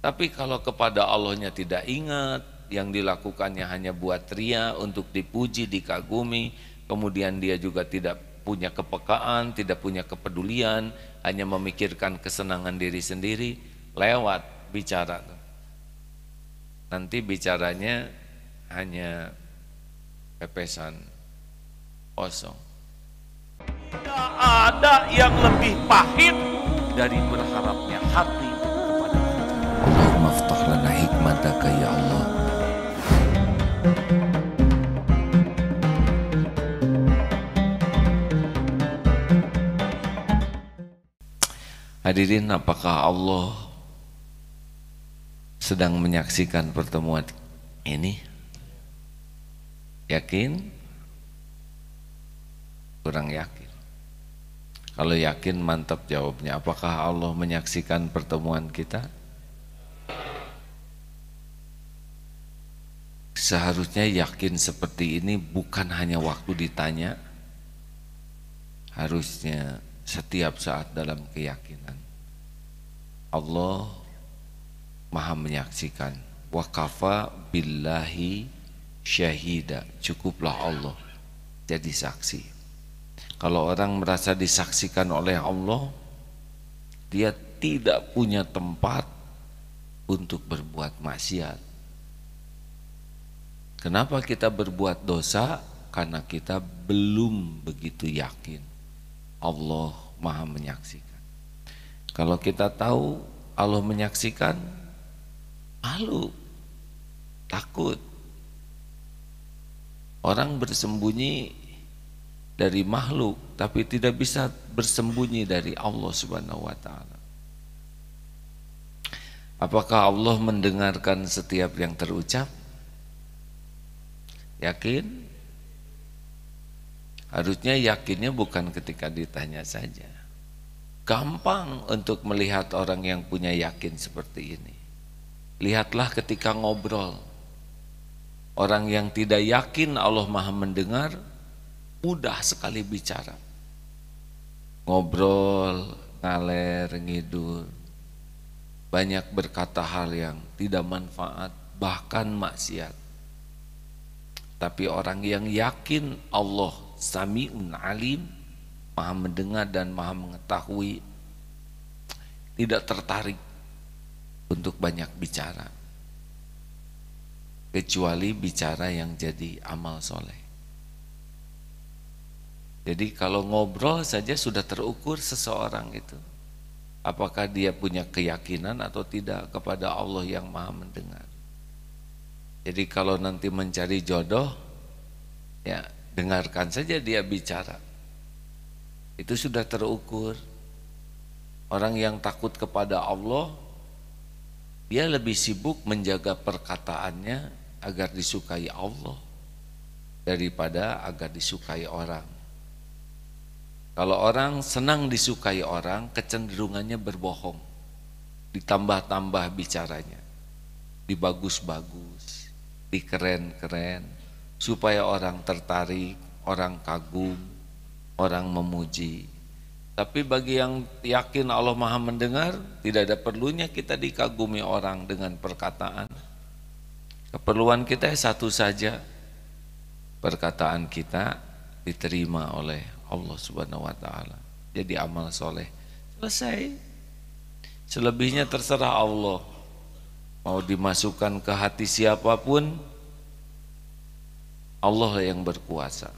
Tapi kalau kepada Allahnya tidak ingat, yang dilakukannya hanya buat ria, untuk dipuji, dikagumi, kemudian dia juga tidak punya kepekaan, tidak punya kepedulian, hanya memikirkan kesenangan diri sendiri, lewat bicara. Nanti bicaranya hanya pepesan kosong. Tidak ada yang lebih pahit dari berharapnya hati kepada Allah. Allahumma aftah lana hikmataka ya Allah. Hadirin, apakah Allah sedang menyaksikan pertemuan ini? Yakin? Kurang yakin. Kalau yakin, mantap jawabnya. Apakah Allah menyaksikan pertemuan kita? Seharusnya yakin seperti ini bukan hanya waktu ditanya, harusnya setiap saat dalam keyakinan. Allah Maha menyaksikan. Wa kafa billahi syahida. Cukuplah Allah jadi saksi. Kalau orang merasa disaksikan oleh Allah, dia tidak punya tempat untuk berbuat maksiat. Kenapa kita berbuat dosa? Karena kita belum begitu yakin Allah Maha menyaksikan. Kalau kita tahu Allah menyaksikan, malu, takut. Orang bersembunyi dari makhluk, tapi tidak bisa bersembunyi dari Allah Subhanahu wa ta'ala. Apakah Allah mendengarkan setiap yang terucap? Yakin? Harusnya yakinnya bukan ketika ditanya saja. Gampang untuk melihat orang yang punya yakin seperti ini. Lihatlah ketika ngobrol. Orang yang tidak yakin Allah Maha mendengar, mudah sekali bicara, ngobrol, ngaler, ngidul, banyak berkata hal yang tidak manfaat, bahkan maksiat. Tapi orang yang yakin Allah Sami'un Alim, Maha mendengar dan Maha mengetahui, tidak tertarik untuk banyak bicara, kecuali bicara yang jadi amal soleh. Jadi kalau ngobrol saja sudah terukur seseorang itu, apakah dia punya keyakinan atau tidak kepada Allah yang Maha mendengar. Jadi kalau nanti mencari jodoh, ya dengarkan saja dia bicara, itu sudah terukur. Orang yang takut kepada Allah, dia lebih sibuk menjaga perkataannya agar disukai Allah daripada agar disukai orang. Kalau orang senang disukai orang, kecenderungannya berbohong, ditambah-tambah bicaranya, dibagus-bagus, dikeren-keren, supaya orang tertarik, orang kagum, orang memuji. Tapi bagi yang yakin Allah Maha mendengar, tidak ada perlunya kita dikagumi orang dengan perkataan. Keperluan kita satu saja, perkataan kita diterima oleh Allah Subhanahu wa ta'ala, jadi amal soleh, selesai. Selebihnya terserah Allah, mau dimasukkan ke hati siapapun, Allah yang berkuasa.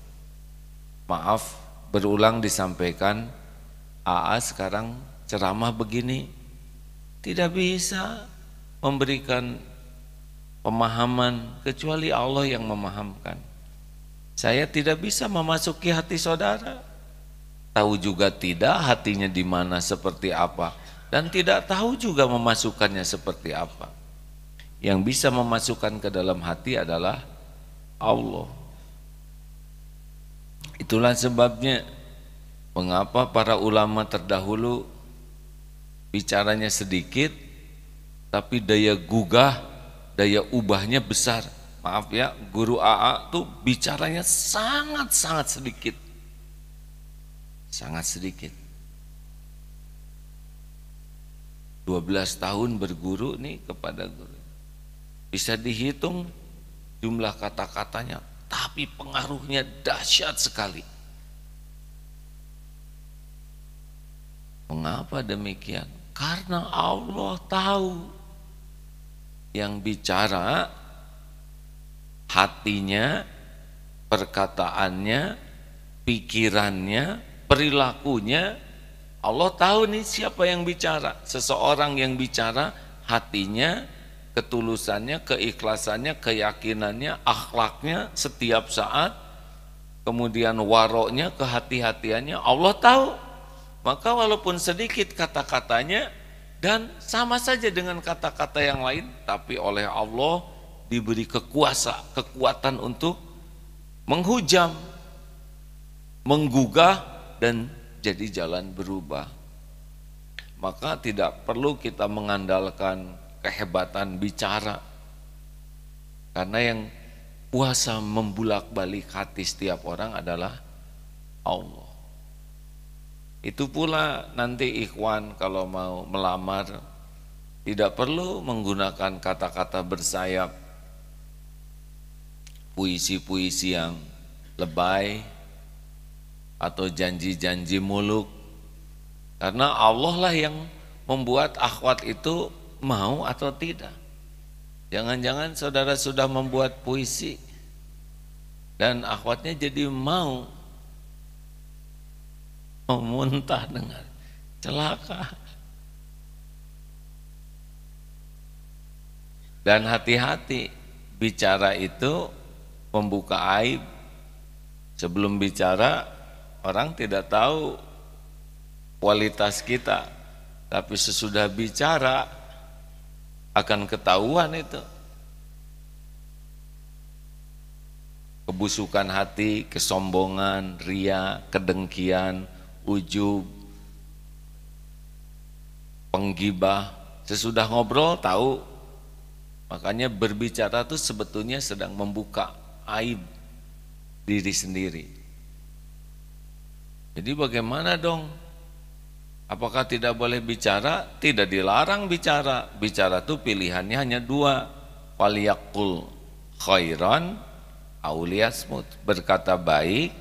Maaf, berulang disampaikan, AA sekarang ceramah begini tidak bisa memberikan pemahaman kecuali Allah yang memahamkan. Saya tidak bisa memasuki hati saudara, tahu juga tidak hatinya di mana seperti apa, dan tidak tahu juga memasukkannya seperti apa. Yang bisa memasukkan ke dalam hati adalah Allah. Itulah sebabnya mengapa para ulama terdahulu bicaranya sedikit, tapi daya gugah, daya ubahnya besar. Maaf ya, guru AA tuh bicaranya sangat-sangat sedikit. Sangat sedikit. 12 tahun berguru nih kepada guru. Bisa dihitung jumlah kata-katanya, tapi pengaruhnya dahsyat sekali. Mengapa demikian? Karena Allah tahu yang bicara hatinya, perkataannya, pikirannya, perilakunya. Allah tahu nih siapa yang bicara. Seseorang yang bicara hatinya, ketulusannya, keikhlasannya, keyakinannya, akhlaknya setiap saat, kemudian waroknya, kehati-hatiannya, Allah tahu. Maka walaupun sedikit kata-katanya dan sama saja dengan kata-kata yang lain, tapi oleh Allah diberi kekuatan untuk menghujam, menggugah, dan jadi jalan berubah. Maka tidak perlu kita mengandalkan kehebatan bicara, karena yang kuasa membulak-balik hati setiap orang adalah Allah. Itu pula nanti ikhwan kalau mau melamar tidak perlu menggunakan kata-kata bersayap, puisi-puisi yang lebay, atau janji-janji muluk, karena Allah lah yang membuat akhwat itu mau atau tidak. Jangan-jangan saudara sudah membuat puisi dan akhwatnya jadi mau muntah dengar, celaka. Dan hati-hati, bicara itu membuka aib. Sebelum bicara orang tidak tahu kualitas kita, tapi sesudah bicara akan ketahuan itu. Kebusukan hati, kesombongan, ria, kedengkian, ujub, penggibah, sesudah ngobrol tahu. Makanya berbicara itu sebetulnya sedang membuka aib diri sendiri. Jadi bagaimana dong? Apakah tidak boleh bicara? Tidak dilarang bicara. Bicara itu pilihannya hanya dua. Waliyaqul khairan aw liyasmut, berkata baik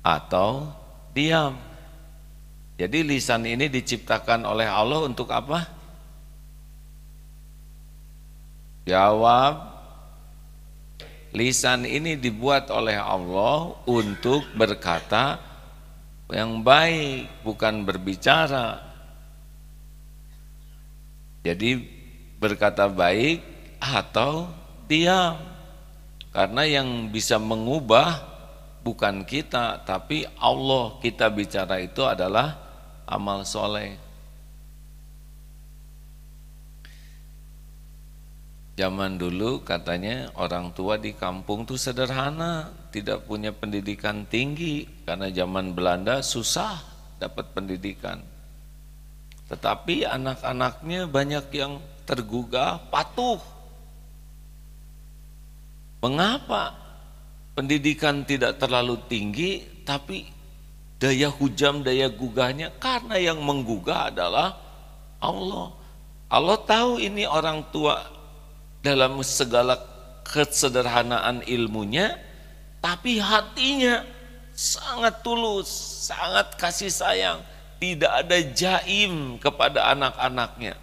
atau diam. Jadi lisan ini diciptakan oleh Allah untuk apa? Jawab. Lisan ini dibuat oleh Allah untuk berkata yang baik, bukan berbicara. Jadi berkata baik atau diam. Karena yang bisa mengubah bukan kita, tapi Allah. Kita bicara itu adalah amal soleh. Zaman dulu katanya orang tua di kampung tuh sederhana, tidak punya pendidikan tinggi, karena zaman Belanda susah dapat pendidikan. Tetapi anak-anaknya banyak yang tergugah, patuh. Mengapa? Pendidikan tidak terlalu tinggi, tapi daya hujam, daya gugahnya, karena yang menggugah adalah Allah. Allah tahu ini orang tua dalam segala kesederhanaan ilmunya, tapi hatinya sangat tulus, sangat kasih sayang, tidak ada jaim kepada anak-anaknya,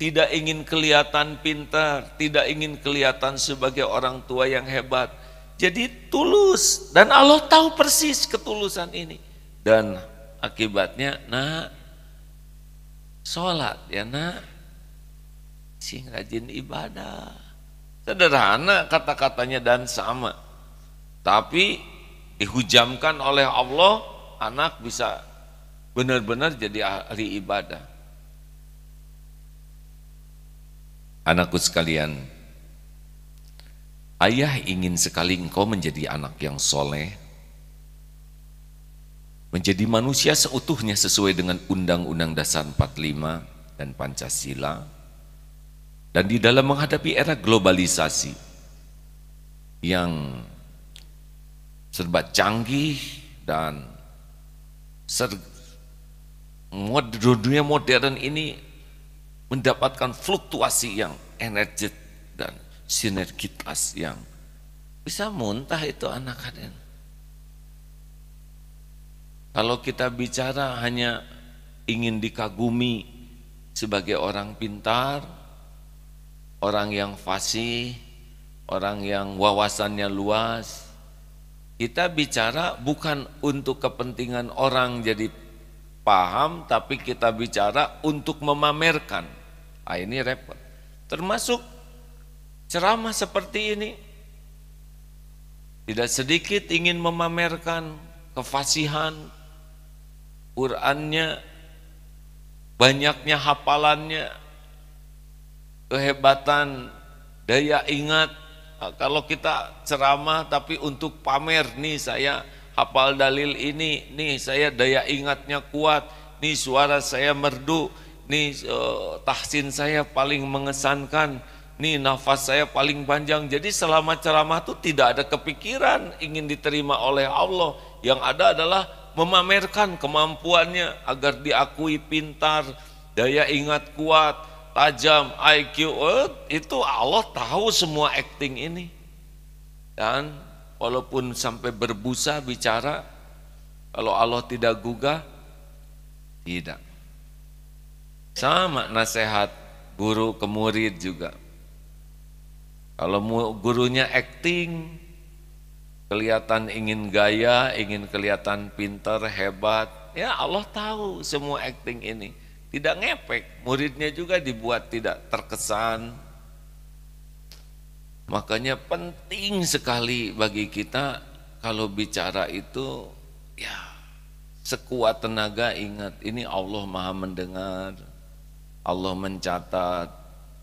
tidak ingin kelihatan pintar, tidak ingin kelihatan sebagai orang tua yang hebat. Jadi tulus, dan Allah tahu persis ketulusan ini. Dan akibatnya, nak, sholat ya nak, sing rajin ibadah. Sederhana kata-katanya dan sama, tapi dihujamkan oleh Allah, anak bisa benar-benar jadi ahli ibadah. Anakku sekalian, ayah ingin sekali engkau menjadi anak yang soleh, menjadi manusia seutuhnya sesuai dengan Undang-Undang Dasar 45 dan Pancasila. Dan di dalam menghadapi era globalisasi yang serba canggih dan dunia modern ini mendapatkan fluktuasi yang energetik dan sinergitas yang bisa muntah itu anak kalian. Kalau kita bicara hanya ingin dikagumi sebagai orang pintar, orang yang fasih, orang yang wawasannya luas, kita bicara bukan untuk kepentingan orang jadi paham, tapi kita bicara untuk memamerkan. Ah, ini repot. Termasuk ceramah seperti ini, tidak sedikit ingin memamerkan kefasihan, Qur'annya, banyaknya hafalannya, kehebatan, daya ingat. Nah, kalau kita ceramah tapi untuk pamer, nih saya hafal dalil ini, nih saya daya ingatnya kuat, nih suara saya merdu, nih tahsin saya paling mengesankan, nih nafas saya paling panjang. Jadi selama ceramah itu tidak ada kepikiran ingin diterima oleh Allah. Yang ada adalah memamerkan kemampuannya agar diakui pintar, daya ingat kuat, tajam, IQ. Itu Allah tahu semua acting ini. Dan walaupun sampai berbusa bicara, kalau Allah tidak gugah, tidak. Sama nasihat guru ke murid juga. Kalau gurunya acting, kelihatan ingin gaya, ingin kelihatan pintar, hebat, ya Allah tahu semua acting ini. Tidak ngepek, muridnya juga dibuat tidak terkesan. Makanya penting sekali bagi kita kalau bicara itu, ya sekuat tenaga ingat, ini Allah Maha mendengar, Allah mencatat,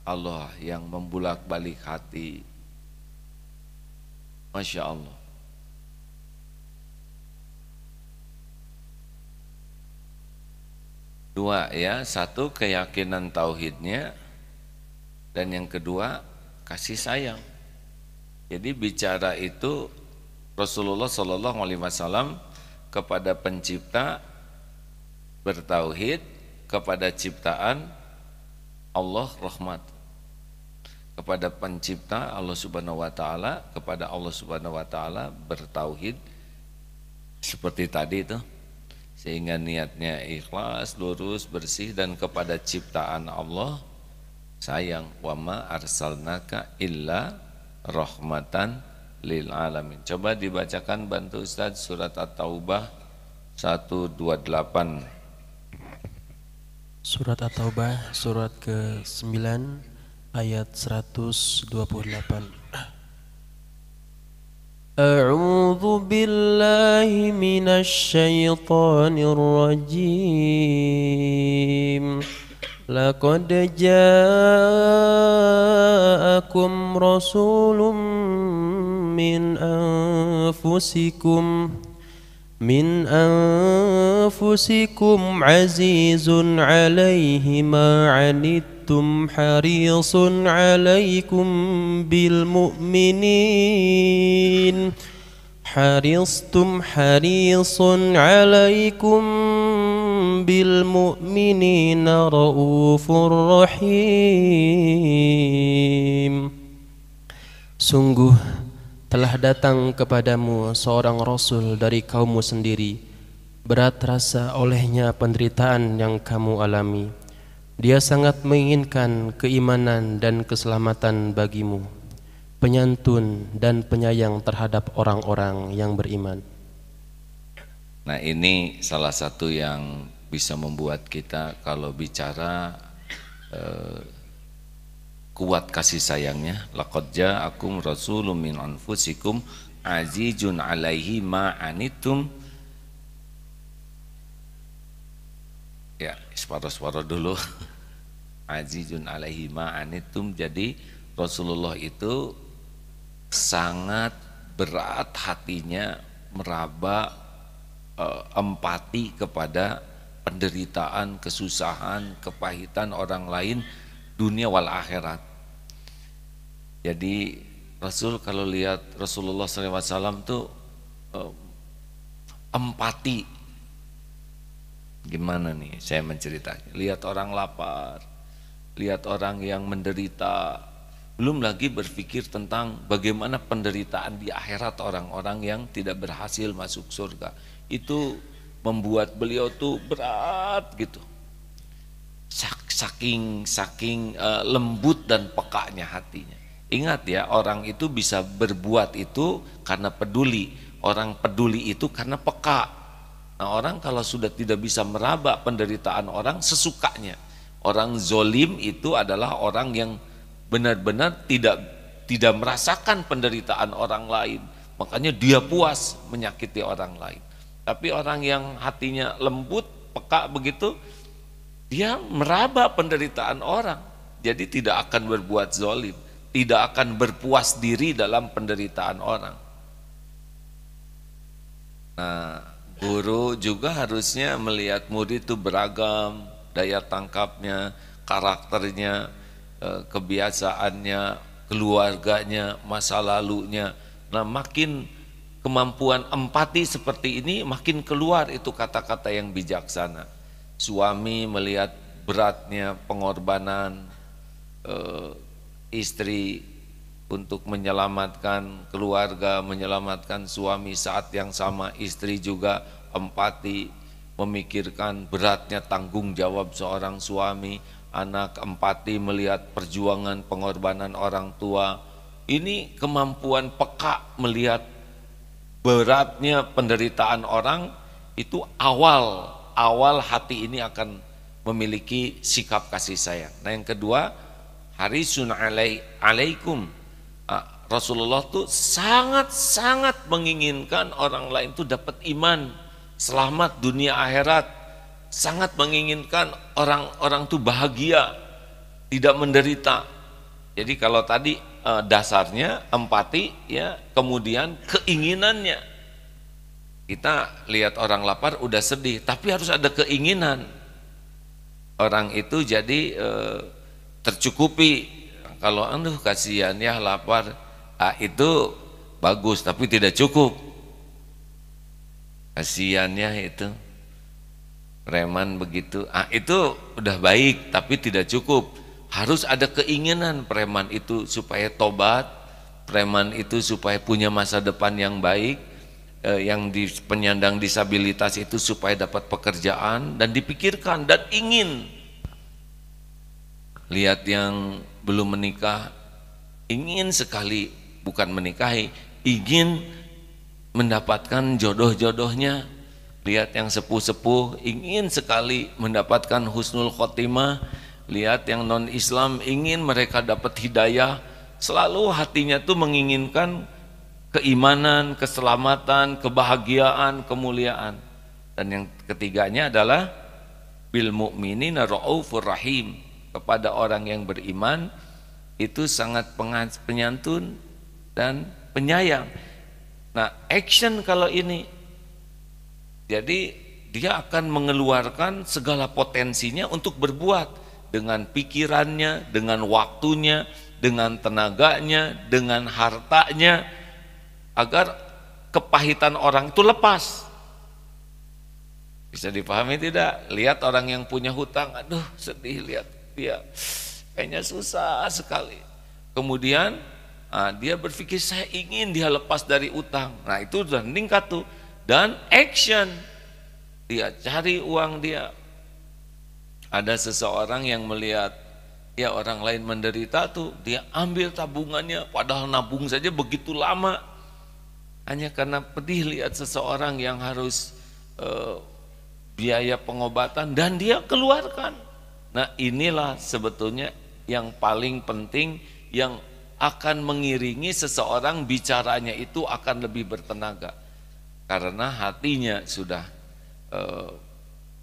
Allah yang membulak-balik hati. Masya Allah. Dua ya, satu keyakinan tauhidnya, dan yang kedua kasih sayang. Jadi bicara itu Rasulullah Shallallahu Alaihi Wasallam kepada pencipta bertauhid, kepada ciptaan Allah rahmat, kepada pencipta Allah Subhanahu Wa Taala, kepada Allah Subhanahu Wa Taala bertauhid seperti tadi itu, sehingga niatnya ikhlas, lurus, bersih, dan kepada ciptaan Allah sayang. Wa ma arsalnaka illa rahmatan lil alamin. Coba dibacakan, bantu Ustaz, surat At-Taubah 128. Surat At-Taubah surat ke-9 ayat 128. A'udzu billahi minasy syaithanir rajim. Laqad ja'akum rasulun min anfusikum azizun 'alaihi ma 'anittum harisun 'alaikum bil mu'minin harisun 'alaikum bil mu'minina raufur rahim. Sungguh telah datang kepadamu seorang rasul dari kaummu sendiri, berat rasa olehnya penderitaan yang kamu alami. Dia sangat menginginkan keimanan dan keselamatan bagimu, penyantun dan penyayang terhadap orang-orang yang beriman. Nah, ini salah satu yang bisa membuat kita kalau bicara kuat kasih sayangnya. Laqad ja'akum rasulun min anfusikum azizun 'alaihi ma 'anittum. Ya, separuh-separuh dulu. Azizun 'alaihi ma 'anittum. Jadi Rasulullah itu sangat berat hatinya meraba empati kepada penderitaan, kesusahan, kepahitan orang lain dunia wal akhirat. Jadi Rasul kalau lihat Rasulullah SAW tuh empati. Gimana nih saya menceritakan, lihat orang lapar, lihat orang yang menderita, belum lagi berpikir tentang bagaimana penderitaan di akhirat orang-orang yang tidak berhasil masuk surga. Itu membuat beliau tuh berat gitu. Saking lembut dan pekanya hatinya. Ingat ya, orang itu bisa berbuat itu karena peduli. Orang peduli itu karena peka. Nah, orang kalau sudah tidak bisa meraba penderitaan orang sesukanya. Orang zolim itu adalah orang yang benar-benar tidak merasakan penderitaan orang lain, makanya dia puas menyakiti orang lain. Tapi orang yang hatinya lembut, peka begitu, dia meraba penderitaan orang, jadi tidak akan berbuat zolim, tidak akan berpuas diri dalam penderitaan orang. Nah, guru juga harusnya melihat murid itu beragam, daya tangkapnya, karakternya, kebiasaannya, keluarganya, masa lalunya. Nah, makin kemampuan empati seperti ini, makin keluar itu kata-kata yang bijaksana. Suami melihat beratnya pengorbanan istri untuk menyelamatkan keluarga, menyelamatkan suami. Saat yang sama istri juga empati, memikirkan beratnya tanggung jawab seorang suami. Anak empati melihat perjuangan pengorbanan orang tua. Ini kemampuan peka melihat beratnya penderitaan orang, itu awal hati ini akan memiliki sikap kasih sayang. Nah, yang kedua, harisun alaikum. Rasulullah tuh sangat menginginkan orang lain tuh dapat iman, selamat dunia akhirat. Sangat menginginkan orang-orang itu bahagia, tidak menderita. Jadi kalau tadi dasarnya empati, ya, kemudian keinginannya. Kita lihat orang lapar udah sedih, tapi harus ada keinginan orang itu jadi tercukupi. Kalau aduh kasihan ya lapar, itu bagus tapi tidak cukup. Kasihannya itu preman begitu, itu udah baik tapi tidak cukup. Harus ada keinginan preman itu supaya tobat, preman itu supaya punya masa depan yang baik, yang di penyandang disabilitas itu supaya dapat pekerjaan dan dipikirkan dan ingin. Lihat yang belum menikah, ingin sekali, bukan menikahi, ingin mendapatkan jodoh-jodohnya. Lihat yang sepuh-sepuh ingin sekali mendapatkan husnul khotimah. Lihat yang non-Islam ingin mereka dapat hidayah. Selalu hatinya tuh menginginkan keimanan, keselamatan, kebahagiaan, kemuliaan. Dan yang ketiganya adalah bil mu'minina raufur rahim. Kepada orang yang beriman itu sangat penyantun dan penyayang. Nah, action kalau ini, jadi dia akan mengeluarkan segala potensinya untuk berbuat dengan pikirannya, dengan waktunya, dengan tenaganya, dengan hartanya, agar kepahitan orang itu lepas. Bisa dipahami tidak? Lihat orang yang punya hutang, aduh sedih lihat dia, kayaknya susah sekali. Kemudian dia berpikir saya ingin dia lepas dari utang. Nah, itu sudah meningkat tuh. Dan action, dia cari uang dia. Ada seseorang yang melihat ya orang lain menderita tuh, dia ambil tabungannya, padahal nabung saja begitu lama, hanya karena pedih lihat seseorang yang harus biaya pengobatan, dan dia keluarkan. Nah, inilah sebetulnya yang paling penting, yang akan mengiringi seseorang bicaranya itu akan lebih bertenaga. Karena hatinya sudah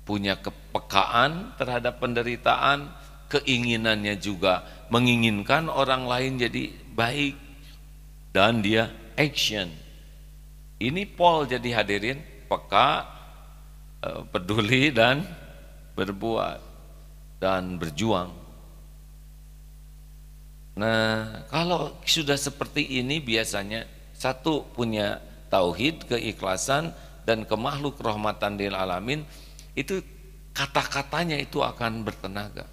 punya kepekaan terhadap penderitaan, keinginannya juga menginginkan orang lain jadi baik, dan dia action. Ini Paul jadi hadirin, peka, peduli dan berbuat dan berjuang. Nah, kalau sudah seperti ini biasanya satu punya tauhid, keikhlasan, dan kemakhluk rahmatan lil alamin, itu kata-katanya itu akan bertenaga.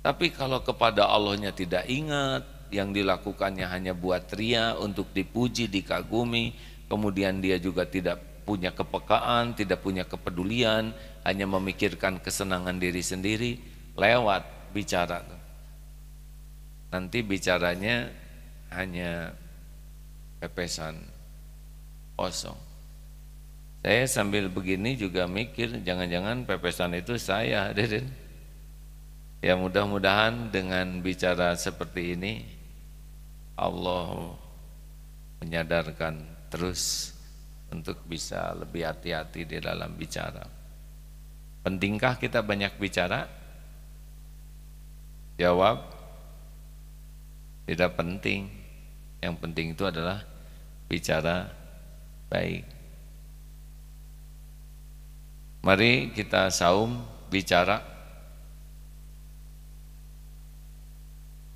Tapi kalau kepada Allahnya tidak ingat, yang dilakukannya hanya buat ria, untuk dipuji, dikagumi, kemudian dia juga tidak punya kepekaan, tidak punya kepedulian, hanya memikirkan kesenangan diri sendiri, lewat bicara. Nanti bicaranya hanya pepesan kosong. Saya sambil begini juga mikir, jangan-jangan pepesan itu saya, hadirin. Ya mudah-mudahan dengan bicara seperti ini Allah menyadarkan terus untuk bisa lebih hati-hati di dalam bicara. Pentingkah kita banyak bicara? Jawab, tidak penting. Yang penting itu adalah bicara baik. Mari kita saum bicara.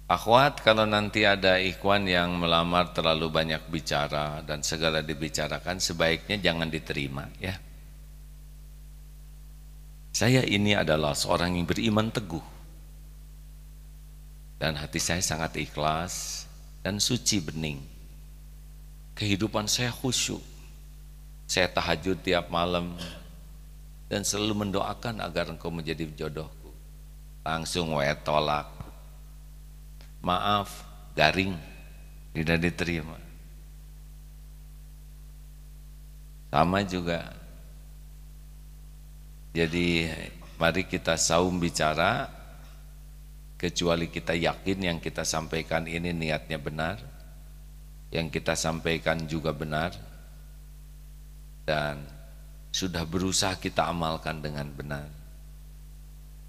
Akhwat, kalau nanti ada ikhwan yang melamar terlalu banyak bicara dan segala dibicarakan, sebaiknya jangan diterima ya. Saya ini adalah seorang yang beriman teguh dan hati saya sangat ikhlas dan suci bening. Kehidupan saya khusyuk. Saya tahajud tiap malam dan selalu mendoakan agar engkau menjadi jodohku. Langsung tolak. Maaf, garing, tidak diterima. Sama juga. Jadi mari kita saum bicara, kecuali kita yakin yang kita sampaikan ini niatnya benar, yang kita sampaikan juga benar, dan sudah berusaha kita amalkan dengan benar.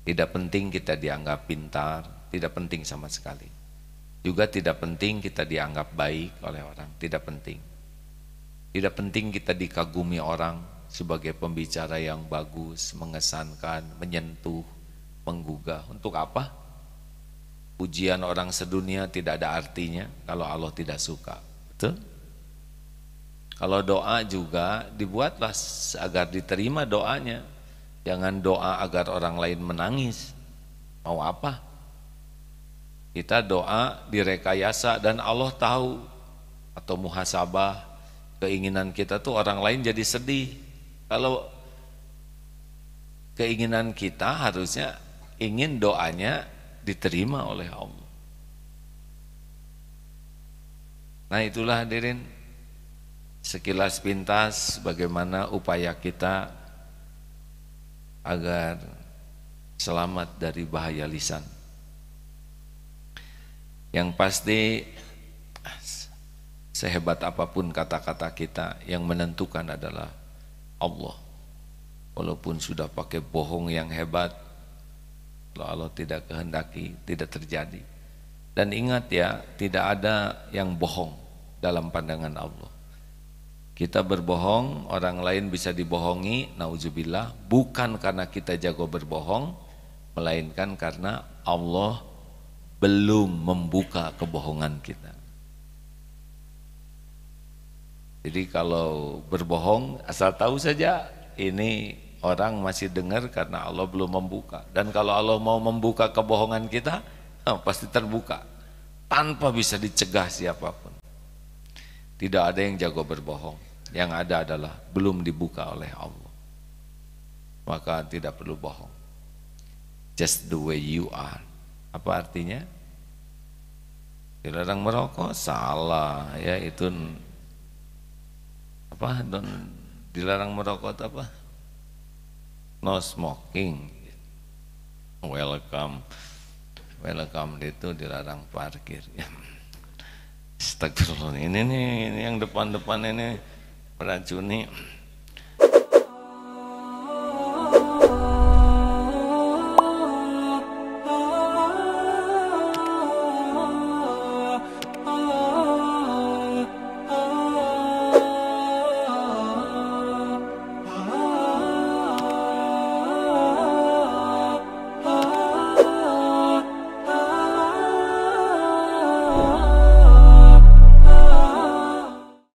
Tidak penting kita dianggap pintar, tidak penting sama sekali. Juga tidak penting kita dianggap baik oleh orang, tidak penting. Tidak penting kita dikagumi orang sebagai pembicara yang bagus, mengesankan, menyentuh, menggugah. Untuk apa? Pujian orang sedunia tidak ada artinya kalau Allah tidak suka. Betul? Kalau doa juga dibuatlah agar diterima doanya. Jangan doa agar orang lain menangis. Mau apa? Kita doa direkayasa dan Allah tahu, atau muhasabah, keinginan kita tuh orang lain jadi sedih. Kalau keinginan kita harusnya ingin doanya diterima oleh Allah. Nah itulah hadirin, sekilas pintas bagaimana upaya kita agar selamat dari bahaya lisan. Yang pasti sehebat apapun kata-kata kita, yang menentukan adalah Allah. Walaupun sudah pakai bohong yang hebat, kalau Allah tidak kehendaki, tidak terjadi. Dan ingat ya, tidak ada yang bohong dalam pandangan Allah. Kita berbohong, orang lain bisa dibohongi, nauzubillah, bukan karena kita jago berbohong, melainkan karena Allah belum membuka kebohongan kita. Jadi kalau berbohong asal tahu saja ini orang masih dengar karena Allah belum membuka. Dan kalau Allah mau membuka kebohongan kita, pasti terbuka tanpa bisa dicegah siapapun. Tidak ada yang jago berbohong. Yang ada adalah belum dibuka oleh Allah. Maka tidak perlu bohong. Just the way you are. Apa artinya? Dilarang merokok, salah ya, itu apa? Dilarang merokok itu apa? No smoking. Welcome itu dilarang parkir. Astagfirullah, ini yang depan-depan ini meracuni.